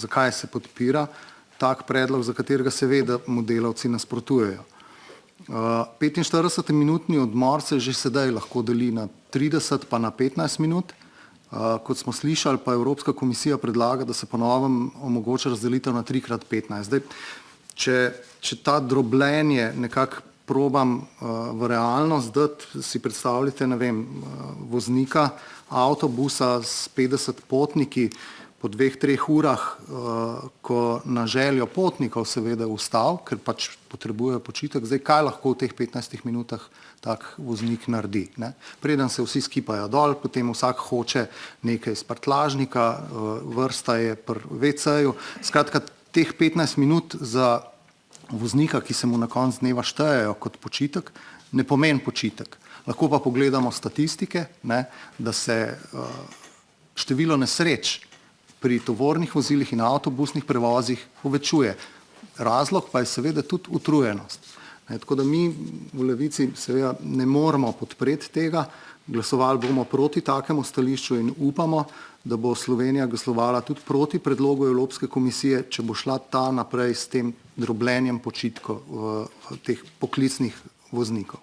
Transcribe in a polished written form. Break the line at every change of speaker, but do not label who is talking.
zakaj se podpira tak predlog, za katerega se ve, da mu delavci nasprotujejo. 45-minutni odmor se že sedaj lahko deli na 30 pa na 15 minut. Kot smo slišali, pa Evropska komisija predlaga, da se po novem omogoča razdelitev na 3x15. Zdaj, če ta drobljenje nekako probam v realnost dati, si predstavljate, ne vem, voznika avtobusa s 50 potniki po 2-3 urah, ko na željo potnikov seveda ustav, ker pač potrebujejo počitek, zdaj kaj lahko v teh 15 minutah tak voznik naredi. Ne? Preden se vsi skipajo dol, potem vsak hoče nekaj iz prtljažnika, vrsta je pri WC-ju. Skratka, teh 15 minut za voznika, ki se mu na koncu dneva štejejo kot počitek, ne pomeni počitek. Lahko pa pogledamo statistike, ne, da se število nesreč pri tovornih vozilih in avtobusnih prevozih povečuje. Razlog pa je seveda tudi utrujenost. Tako da mi v Levici seveda ne moremo podpreti tega, glasovali bomo proti takemu stališču in upamo, da bo Slovenija glasovala tudi proti predlogu Evropske komisije, če bo šla ta naprej s tem drobljenjem počitkov teh poklicnih voznikov.